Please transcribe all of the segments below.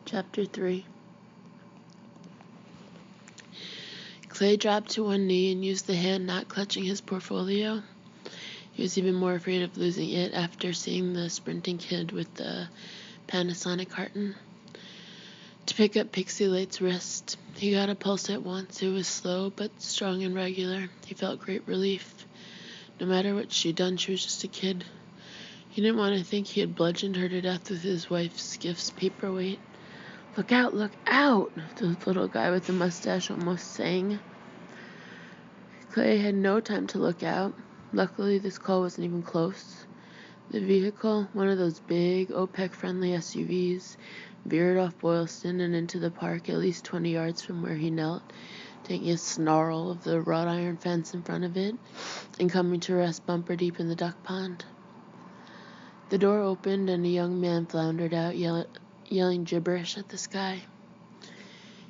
Chapter 3. Clay dropped to one knee and used the hand not clutching his portfolio. He was even more afraid of losing it after seeing the sprinting kid with the Panasonic carton to pick up Pixie Light's wrist. He got a pulse at once. It was slow but strong and regular. He felt great relief. No matter what she'd done, she was just a kid. He didn't want to think he had bludgeoned her to death with his wife's gift's paperweight. "Look out, look out," the little guy with the mustache almost sang. Clay had no time to look out. Luckily, this call wasn't even close. The vehicle, one of those big OPEC-friendly SUVs, veered off Boylston and into the park at least 20 yards from where he knelt, taking a snarl of the wrought iron fence in front of it and coming to rest bumper deep in the duck pond. The door opened and a young man floundered out, yelling gibberish at the sky.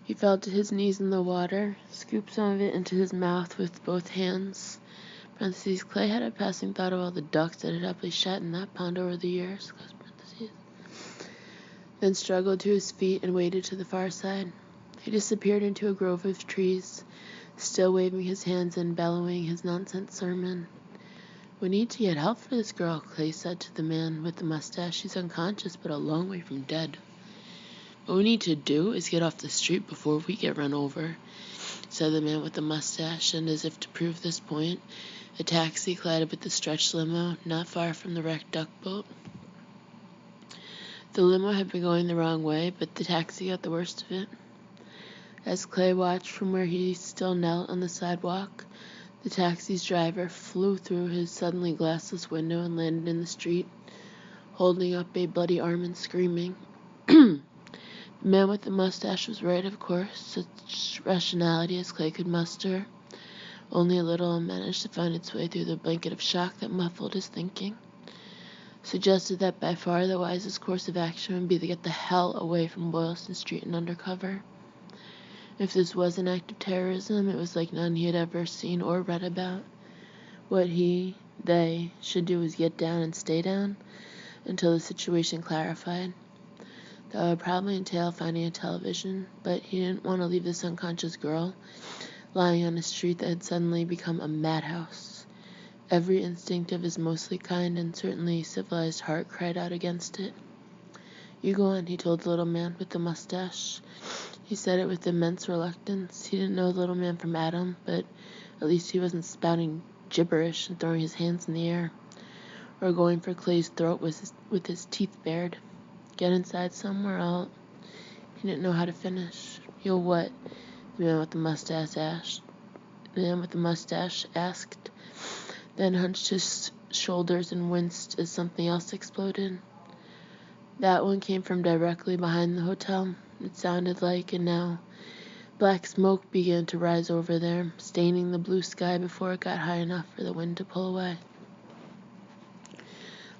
He fell to his knees in the water, scooped some of it into his mouth with both hands. Parentheses, Clay had a passing thought of all the ducks that had happily shat in that pond over the years. Then struggled to his feet and waded to the far side. He disappeared into a grove of trees, still waving his hands and bellowing his nonsense sermon. "We need to get help for this girl," Clay said to the man with the mustache. "She's unconscious, but a long way from dead." "What we need to do is get off the street before we get run over," said the man with the mustache, and as if to prove this point, a taxi collided with the stretch limo not far from the wrecked duck boat. The limo had been going the wrong way, but the taxi got the worst of it. As Clay watched from where he still knelt on the sidewalk, the taxi's driver flew through his suddenly glassless window and landed in the street, holding up a bloody arm and screaming. The man with the mustache was right, of course. Such rationality as Clay could muster, only a little, managed to find its way through the blanket of shock that muffled his thinking, suggested that by far the wisest course of action would be to get the hell away from Boylston Street and undercover. If this was an act of terrorism, it was like none he had ever seen or read about. What they should do was get down and stay down until the situation clarified. That would probably entail finding a television, but he didn't want to leave this unconscious girl lying on a street that had suddenly become a madhouse. Every instinct of his mostly kind and certainly civilized heart cried out against it. "You go on," he told the little man with the mustache. He said it with immense reluctance. He didn't know the little man from Adam, but at least he wasn't spouting gibberish and throwing his hands in the air, or going for Clay's throat with his teeth bared. "Get inside somewhere, He didn't know how to finish. "You'll what?" The man with the mustache asked, then hunched his shoulders and winced as something else exploded. That one came from directly behind the hotel. It sounded like, and now black smoke began to rise over there, staining the blue sky before it got high enough for the wind to pull away.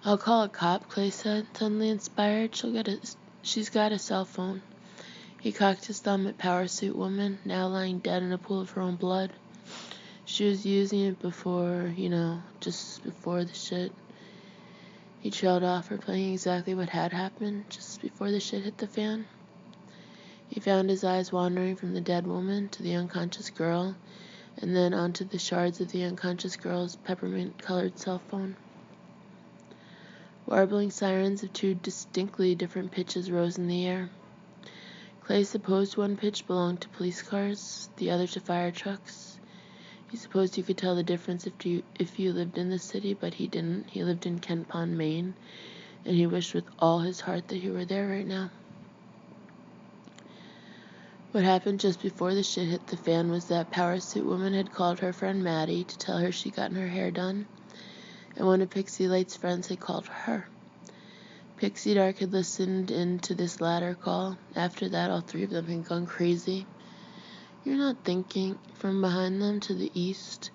"I'll call a cop," Clay said, suddenly inspired. She's got a cell phone. He cocked his thumb at Power Suit Woman, now lying dead in a pool of her own blood. She was using it before, just before the shit. He trailed off, replaying exactly what had happened just before the shit hit the fan. He found his eyes wandering from the dead woman to the unconscious girl, and then onto the shards of the unconscious girl's peppermint-colored cell phone. Warbling sirens of two distinctly different pitches rose in the air. Clay supposed one pitch belonged to police cars, the other to fire trucks. He supposed you could tell the difference if you lived in the city, but he didn't. He lived in Kent Pond, Maine, and he wished with all his heart that he were there right now. What happened just before the shit hit the fan was that Power Suit Woman had called her friend Maddie to tell her she'd gotten her hair done, and one of Pixie Light's friends had called her. Pixie Dark had listened in to this latter call. After that, all three of them had gone crazy. "You're not thinking." From behind them to the east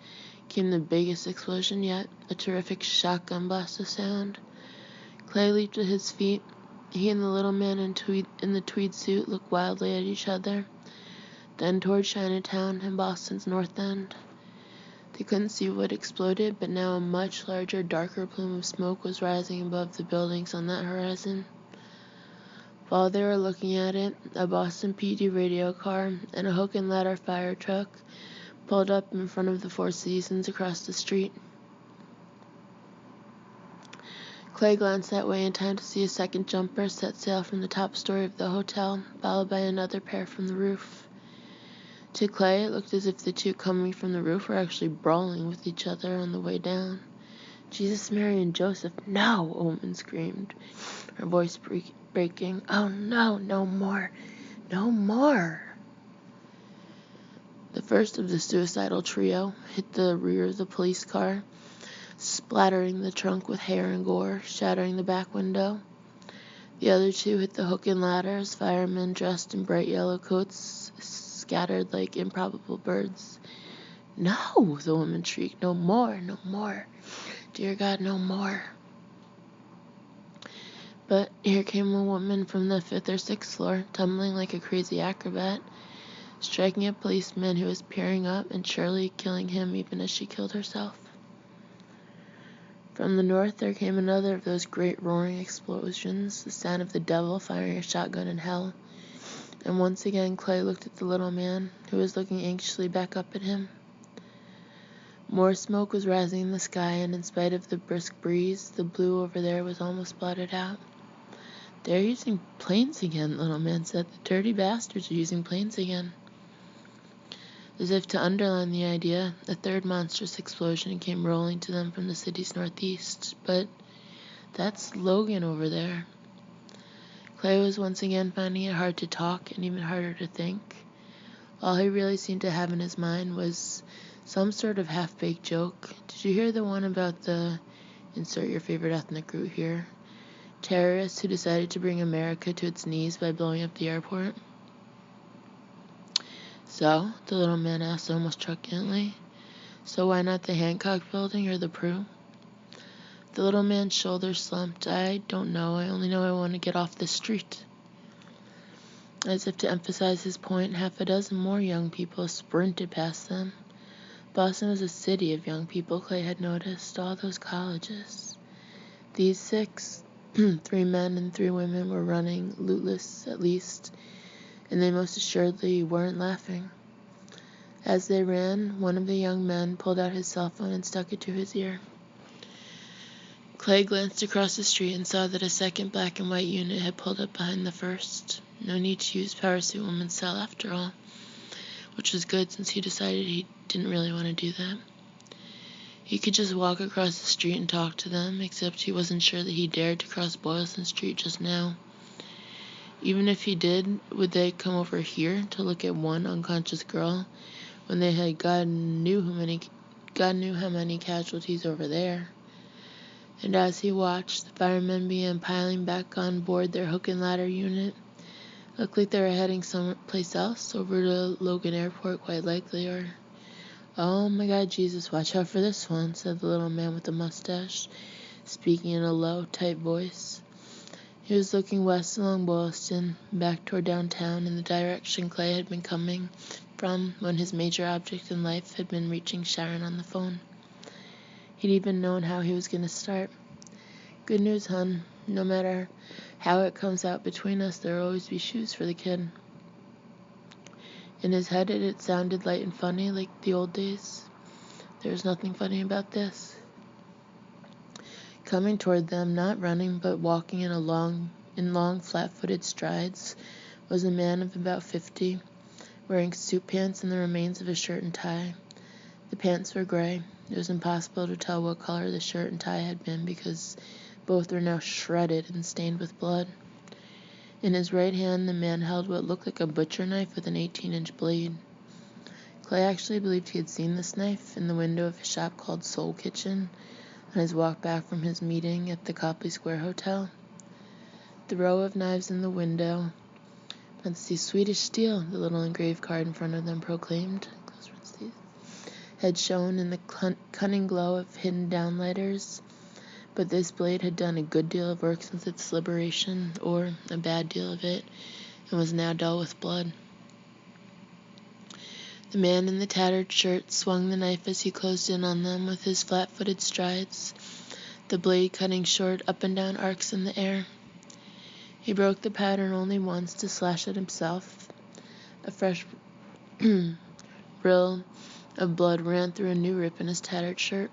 came the biggest explosion yet, a terrific shotgun blast of sound. Clay leaped to his feet. He and the little man in the tweed suit looked wildly at each other, then toward Chinatown and Boston's North End. They couldn't see what exploded, but now a much larger, darker plume of smoke was rising above the buildings on that horizon. While they were looking at it, a Boston PD radio car and a hook and ladder fire truck pulled up in front of the Four Seasons across the street. Clay glanced that way in time to see a second jumper set sail from the top story of the hotel, followed by another pair from the roof. To Clay, it looked as if the two coming from the roof were actually brawling with each other on the way down. Jesus, Mary, and Joseph, no! A woman screamed, her voice breaking. Oh no, no more, no more! The first of the suicidal trio hit the rear of the police car, splattering the trunk with hair and gore, shattering the back window. The other two hit the hook and ladder as firemen dressed in bright yellow coats scattered like improbable birds. No, the woman shrieked, no more, no more. Dear God, no more. But here came a woman from the 5th or 6th floor, tumbling like a crazy acrobat, striking a policeman who was peering up and surely killing him even as she killed herself. From the north there came another of those great roaring explosions, the sound of the devil firing a shotgun in hell. And once again Clay looked at the little man, who was looking anxiously back up at him. More smoke was rising in the sky, and in spite of the brisk breeze, the blue over there was almost blotted out. They're using planes again, the little man said. The dirty bastards are using planes again. As if to underline the idea, a third monstrous explosion came rolling to them from the city's northeast. But that's Logan over there. Clay was once again finding it hard to talk and even harder to think. All he really seemed to have in his mind was some sort of half-baked joke. Did you hear the one about the, insert your favorite ethnic group here, terrorists who decided to bring America to its knees by blowing up the airport? So, the little man asked almost truculently, so why not the Hancock building or the Prue? The little man's shoulders slumped. I don't know. I only know I want to get off the street. As if to emphasize his point, half a dozen more young people sprinted past them. Boston was a city of young people, Clay had noticed, all those colleges. These 6, 3 men and 3 women were running, lootless at least, and they most assuredly weren't laughing. As they ran, one of the young men pulled out his cell phone and stuck it to his ear. Clay glanced across the street and saw that a second black and white unit had pulled up behind the first. No need to use Power Suit Woman's cell after all, which was good since he decided he didn't really want to do that. He could just walk across the street and talk to them, except he wasn't sure that he dared to cross Boylston Street just now. Even if he did, would they come over here to look at one unconscious girl when they had God knew how many casualties over there? And as he watched, the firemen began piling back on board their hook and ladder unit. Looked like they were heading someplace else, over to Logan Airport quite likely, or... Oh my God, Jesus, watch out for this one, said the little man with the mustache, speaking in a low, tight voice. He was looking west along Boylston, back toward downtown, in the direction Clay had been coming from when his major object in life had been reaching Sharon on the phone. He'd even known how he was going to start. Good news, hon. No matter how it comes out between us, there'll always be shoes for the kid. In his head, it sounded light and funny, like the old days. There was nothing funny about this. Coming toward them, not running, but walking in long, flat-footed strides, was a man of about 50, wearing suit pants and the remains of a shirt and tie. The pants were gray. It was impossible to tell what color the shirt and tie had been because both were now shredded and stained with blood. In his right hand, the man held what looked like a butcher knife with an 18-inch blade. Clay actually believed he had seen this knife in the window of a shop called Soul Kitchen on his walk back from his meeting at the Copley Square Hotel. The row of knives in the window, let's see, Swedish steel, the little engraved card in front of them proclaimed, had shone in the cunning glow of hidden downlighters. But this blade had done a good deal of work since its liberation, or a bad deal of it, and was now dull with blood. The man in the tattered shirt swung the knife as he closed in on them with his flat-footed strides, the blade cutting short up and down arcs in the air. He broke the pattern only once to slash at himself. A fresh rill of blood ran through a new rip in his tattered shirt.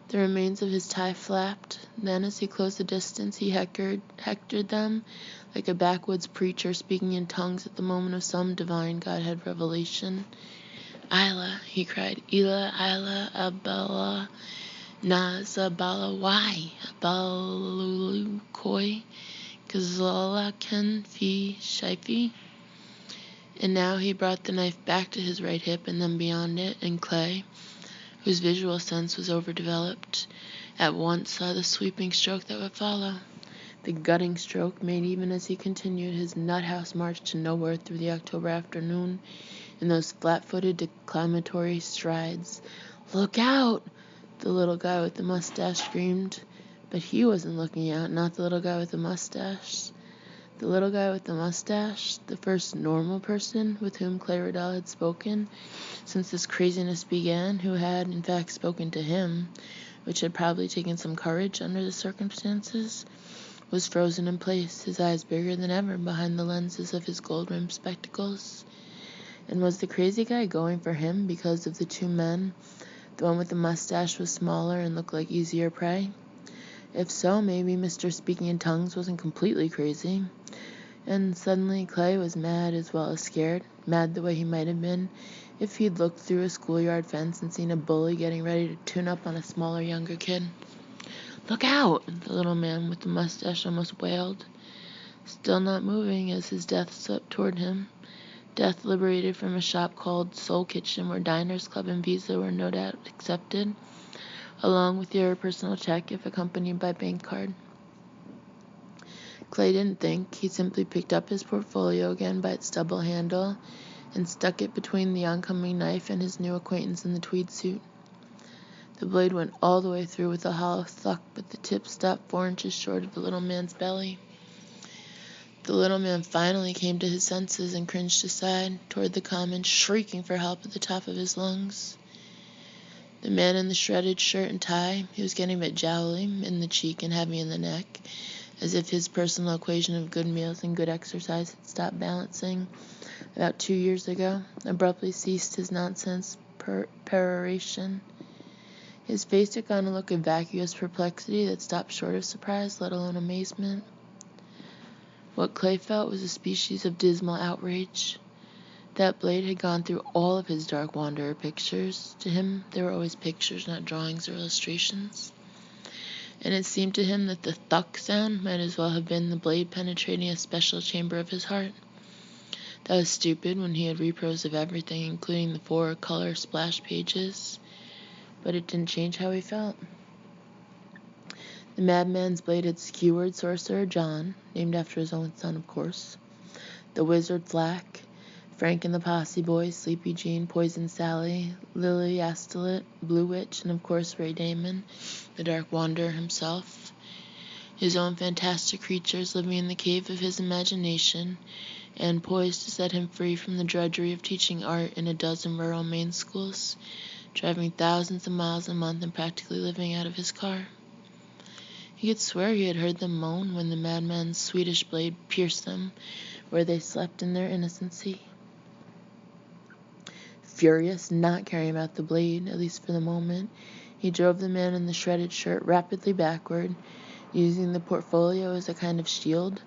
The remains of his tie flapped. Then, as he closed the distance, he hectored them like a backwoods preacher speaking in tongues at the moment of some divine Godhead revelation. "Isla," he cried, "Ila, Isla, Abella, Nazabala, why? Abalulukoi, Kazala, Ken, Fi, Shifi." And now he brought the knife back to his right hip and then beyond it, and Clay, whose visual sense was overdeveloped, at once saw the sweeping stroke that would follow. The gutting stroke made even as he continued his nut-house march to nowhere through the October afternoon in those flat-footed declamatory strides. "Look out!" the little guy with the mustache screamed. But he wasn't looking out, not the little guy with the mustache. The little guy with the mustache, the first normal person with whom Clay Riddell had spoken since this craziness began, who had, in fact, spoken to him, which had probably taken some courage under the circumstances, was frozen in place, his eyes bigger than ever behind the lenses of his gold-rimmed spectacles. And was the crazy guy going for him because of the two men? The one with the mustache was smaller and looked like easier prey. If so, maybe Mr. Speaking in Tongues wasn't completely crazy. And suddenly Clay was mad as well as scared, mad the way he might have been if he'd looked through a schoolyard fence and seen a bully getting ready to tune up on a smaller, younger kid. "Look out!" the little man with the mustache almost wailed, still not moving as his death swept toward him. Death liberated from a shop called Soul Kitchen, where Diners Club and Visa were no doubt accepted, along with your personal check if accompanied by bank card. Clay didn't think. He simply picked up his portfolio again by its stubble handle and stuck it between the oncoming knife and his new acquaintance in the tweed suit. The blade went all the way through with a hollow thunk, but the tip stopped 4 inches short of the little man's belly. The little man finally came to his senses and cringed aside toward the common, shrieking for help at the top of his lungs. The man in the shredded shirt and tie, he was getting a bit jowly in the cheek and heavy in the neck, as if his personal equation of good meals and good exercise had stopped balancing about 2 years ago, abruptly ceased his nonsense peroration. His face took on a look of vacuous perplexity that stopped short of surprise, let alone amazement. What Clay felt was a species of dismal outrage. That blade had gone through all of his Dark Wanderer pictures. To him, they were always pictures, not drawings or illustrations. And it seemed to him that the thuck sound might as well have been the blade penetrating a special chamber of his heart. That was stupid when he had repros of everything, including the 4 color splash pages. But it didn't change how he felt. The madman's blade had skewered Sorcerer John, named after his own son, of course, the Wizard Flack, Frank and the Posse Boys, Sleepy Jean, Poison Sally, Lily Astolet, Blue Witch, and of course Ray Damon, the Dark Wanderer himself, his own fantastic creatures living in the cave of his imagination and poised to set him free from the drudgery of teaching art in a dozen rural Maine schools, driving thousands of miles a month and practically living out of his car. He could swear he had heard them moan when the madman's Swedish blade pierced them where they slept in their innocency. Furious, not caring about the blade, at least for the moment, he drove the man in the shredded shirt rapidly backward, using the portfolio as a kind of shield,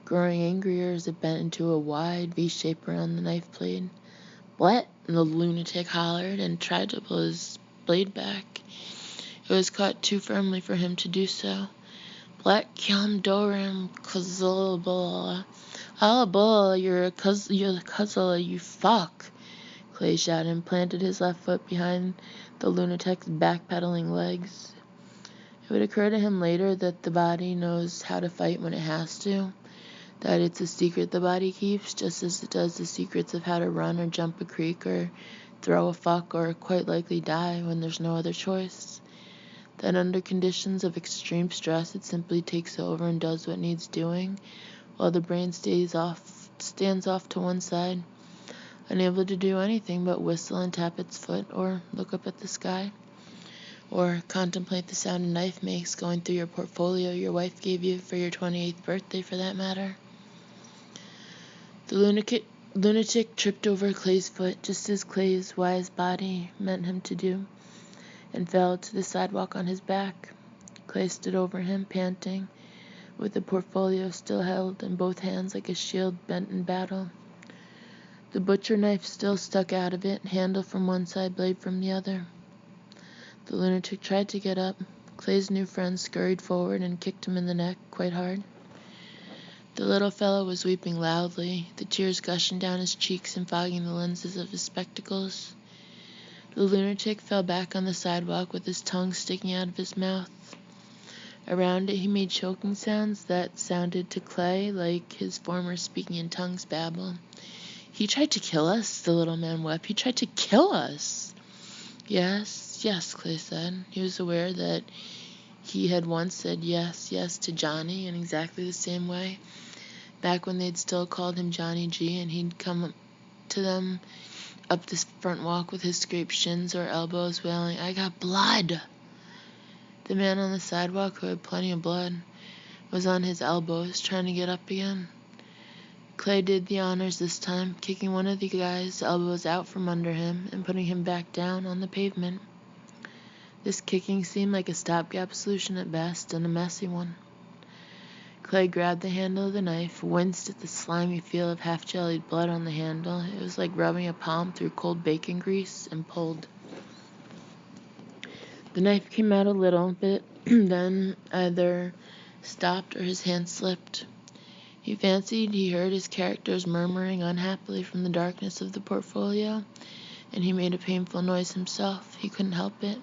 growing angrier as it bent into a wide V shape around the knife blade. "What?" the lunatic hollered and tried to pull his blade back. It was caught too firmly for him to do so. "Black Kyam Doram Kazalabala. Alabala, you're the Kazala, you fuck," Clay shouted and planted his left foot behind the lunatic's backpedaling legs. It would occur to him later that the body knows how to fight when it has to, that it's a secret the body keeps, just as it does the secrets of how to run or jump a creek or throw a fuck or quite likely die when there's no other choice. That under conditions of extreme stress it simply takes over and does what needs doing, while the brain stands off to one side, unable to do anything but whistle and tap its foot or look up at the sky. Or contemplate the sound a knife makes going through your portfolio your wife gave you for your 28th birthday, for that matter. The lunatic tripped over Clay's foot, just as Clay's wise body meant him to do, and fell to the sidewalk on his back. Clay stood over him, panting, with the portfolio still held in both hands like a shield bent in battle. The butcher knife still stuck out of it, handle from one side, blade from the other. The lunatic tried to get up. Clay's new friend scurried forward and kicked him in the neck quite hard. The little fellow was weeping loudly, the tears gushing down his cheeks and fogging the lenses of his spectacles. The lunatic fell back on the sidewalk with his tongue sticking out of his mouth. Around it he made choking sounds that sounded to Clay like his former speaking in tongues babble. "He tried to kill us," the little man wept. "He tried to kill us." Yes, Clay said. He was aware that he had once said yes to Johnny in exactly the same way, back when they'd still called him Johnny G, and he'd come to them up this front walk with his scraped shins or elbows, wailing, "I got blood!" The man on the sidewalk, who had plenty of blood, was on his elbows, trying to get up again. Clay did the honors this time, kicking one of the guy's elbows out from under him and putting him back down on the pavement. This kicking seemed like a stopgap solution at best, and a messy one. Clay grabbed the handle of the knife, winced at the slimy feel of half-jellied blood on the handle. It was like rubbing a palm through cold bacon grease, and pulled. The knife came out a little bit, then either stopped or his hand slipped. He fancied he heard his characters murmuring unhappily from the darkness of the portfolio, and he made a painful noise himself. He couldn't help it,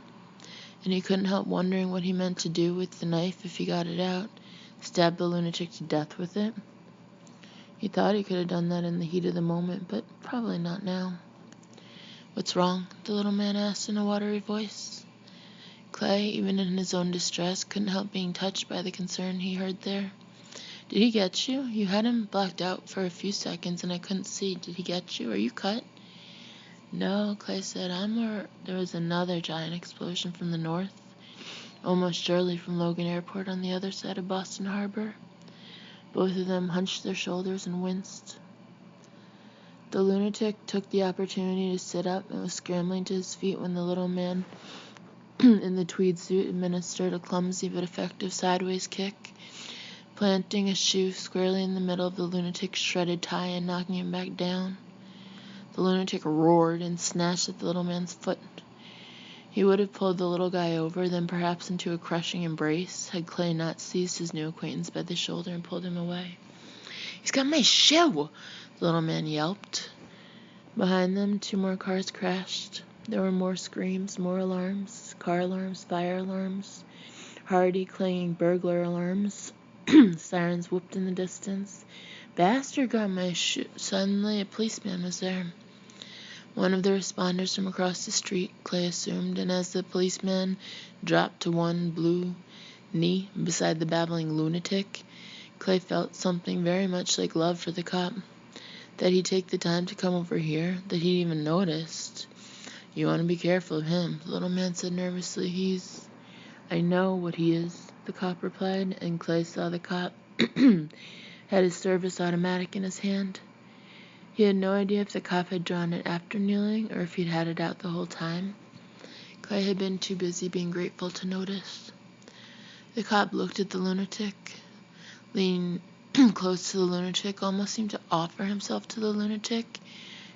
and he couldn't help wondering what he meant to do with the knife if he got it out. Stab the lunatic to death with it? He thought he could have done that in the heat of the moment, but probably not now. "What's wrong?" the little man asked in a watery voice. Clay, even in his own distress, couldn't help being touched by the concern he heard there. "Did he get you? You had him blacked out for a few seconds, and I couldn't see. Did he get you? Are you cut?" "No," Clay said. There was another giant explosion from the north, almost surely from Logan Airport on the other side of Boston Harbor. Both of them hunched their shoulders and winced. The lunatic took the opportunity to sit up and was scrambling to his feet when the little man in the tweed suit administered a clumsy but effective sideways kick, planting a shoe squarely in the middle of the lunatic's shredded tie and knocking him back down. The lunatic roared and snatched at the little man's foot. He would have pulled the little guy over, then perhaps into a crushing embrace, had Clay not seized his new acquaintance by the shoulder and pulled him away. "He's got my shoe!" the little man yelped. Behind them, 2 more cars crashed. There were more screams, more alarms, car alarms, fire alarms, hearty, clanging burglar alarms. Sirens whooped in the distance. "Bastard got my shoe!" Suddenly, a policeman was there. One of the responders from across the street, Clay assumed, and as the policeman dropped to one blue knee beside the babbling lunatic, Clay felt something very much like love for the cop. That he'd take the time to come over here, that he'd even noticed. "You want to be careful of him," the little man said nervously. "I know what he is," the cop replied, and Clay saw the cop had his service automatic in his hand. He had no idea if the cop had drawn it after kneeling or if he'd had it out the whole time. Clay had been too busy being grateful to notice. The cop looked at the lunatic, leaned close to the lunatic, almost seemed to offer himself to the lunatic.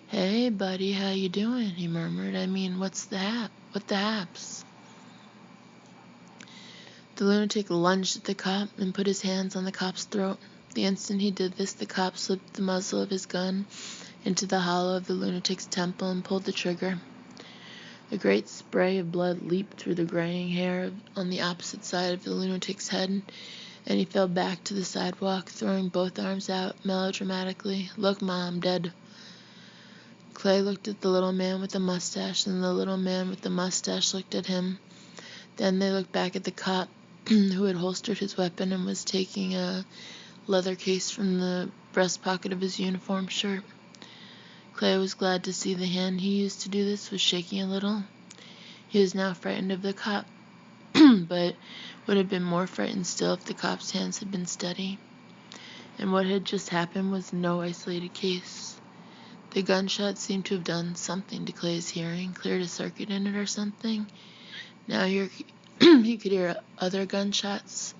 "Hey, buddy, how you doing?" he murmured. "I mean, what the haps?" The lunatic lunged at the cop and put his hands on the cop's throat. The instant he did this, the cop slipped the muzzle of his gun into the hollow of the lunatic's temple and pulled the trigger. A great spray of blood leaped through the graying hair on the opposite side of the lunatic's head, and he fell back to the sidewalk, throwing both arms out melodramatically. "Look, Ma, I'm dead." Clay looked at the little man with the mustache, and the little man with the mustache looked at him. Then they looked back at the cop, who had holstered his weapon and was taking a leather case from the breast pocket of his uniform shirt. Clay was glad to see the hand he used to do this was shaking a little. He was now frightened of the cop, but would have been more frightened still if the cop's hands had been steady. And what had just happened was no isolated case. The gunshot seemed to have done something to Clay's hearing, cleared a circuit in it or something. Now he could hear other gunshots,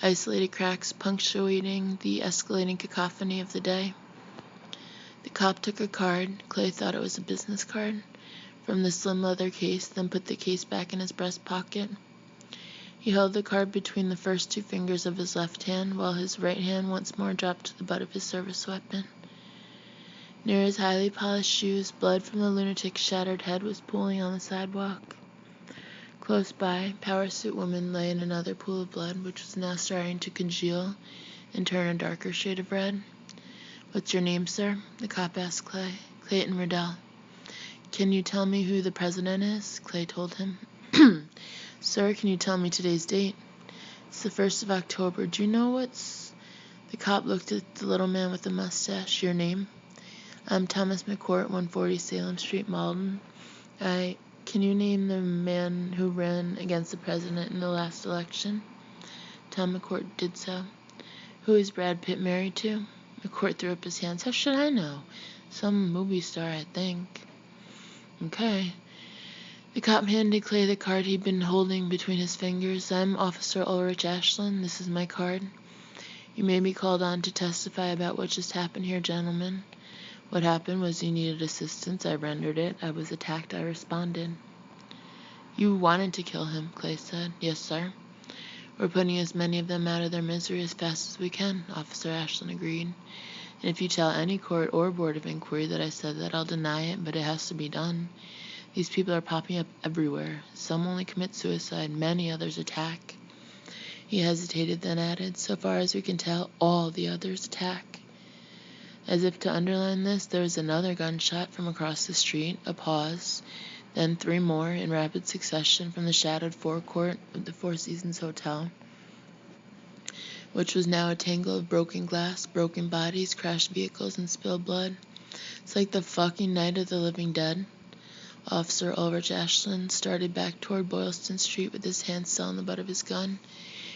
isolated cracks punctuating the escalating cacophony of the day. The cop took a card, Clay thought it was a business card, from the slim leather case, then put the case back in his breast pocket. He held the card between the first two fingers of his left hand, while his right hand once more dropped to the butt of his service weapon. Near his highly polished shoes, blood from the lunatic's shattered head was pooling on the sidewalk. Close by, Power Suit Woman lay in another pool of blood, which was now starting to congeal and turn a darker shade of red. "What's your name, sir?" the cop asked Clay. "Clayton Riddell." "Can you tell me who the president is?" Clay told him. "Sir, can you tell me today's date?" "It's the 1st of October. Do you know what's—" The cop looked at the little man with the mustache. "Your name?" "I'm Thomas McCourt, 140 Salem Street, Malden. Can you name the man who ran against the president in the last election?" Tom McCourt did so. "Who is Brad Pitt married to?" McCourt threw up his hands. "How should I know? Some movie star, I think." "Okay." The cop handed Clay the card he'd been holding between his fingers. "I'm Officer Ulrich Ashland. This is my card. You may be called on to testify about what just happened here, gentlemen. What happened was you needed assistance. I rendered it. I was attacked. I responded." "You wanted to kill him," Clay said. "Yes, sir." "We're putting as many of them out of their misery as fast as we can," Officer Ashland agreed. "And if you tell any court or board of inquiry that I said that, I'll deny it, but it has to be done. These people are popping up everywhere. Some only commit suicide, many others attack." He hesitated, then added, "So far as we can tell, all the others attack." As if to underline this, there was another gunshot from across the street, a pause, then 3 more in rapid succession from the shadowed forecourt of the Four Seasons Hotel, which was now a tangle of broken glass, broken bodies, crashed vehicles, and spilled blood. "It's like the fucking Night of the Living Dead." Officer Ulrich Ashland started back toward Boylston Street with his hand still on the butt of his gun.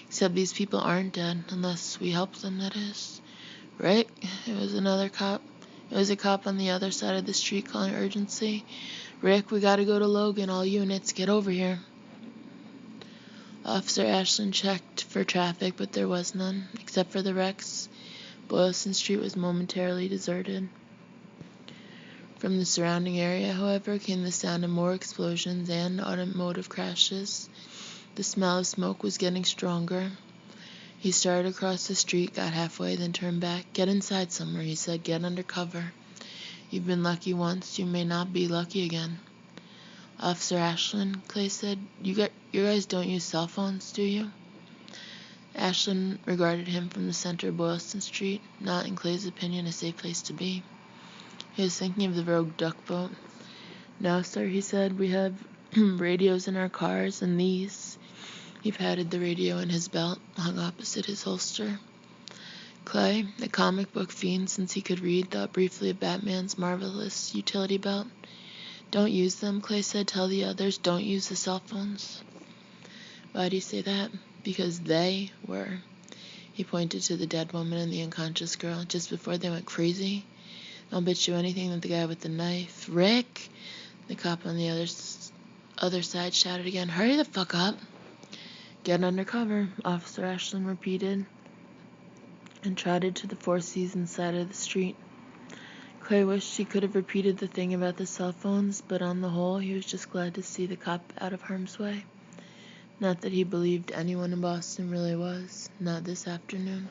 "Except these people aren't dead, unless we help them, that is." "Rick," it was a cop on the other side of the street calling urgency. "Rick, we gotta go to Logan. All units, get over here." Officer Ashland checked for traffic, but there was none. Except for the wrecks, Boylston Street was momentarily deserted. From the surrounding area, however, came the sound of more explosions and automotive crashes. The smell of smoke was getting stronger. He started across the street, got halfway, then turned back. "Get inside somewhere," he said. "Get under cover. You've been lucky once, you may not be lucky again." "Officer Ashland," Clay said, you guys don't use cell phones, do you?" Ashland regarded him from the center of Boylston Street, not, in Clay's opinion, a safe place to be. He was thinking of the rogue duck boat. "No, sir," he said. "We have radios in our cars, and these." He patted the radio in his belt, hung opposite his holster. Clay, a comic book fiend since he could read, thought briefly of Batman's marvelous utility belt. "Don't use them," Clay said. "Tell the others, don't use the cell phones." "Why do you say that?" "Because they were." He pointed to the dead woman and the unconscious girl. "Just before they went crazy. I'll bet you anything that the guy with the knife—" "Rick!" The cop on the other side shouted again. "Hurry the fuck up!" "Get under cover," Officer Ashland repeated, and trotted to the Four Seasons side of the street. Clay wished he could have repeated the thing about the cell phones, but on the whole, he was just glad to see the cop out of harm's way. Not that he believed anyone in Boston really was, not this afternoon.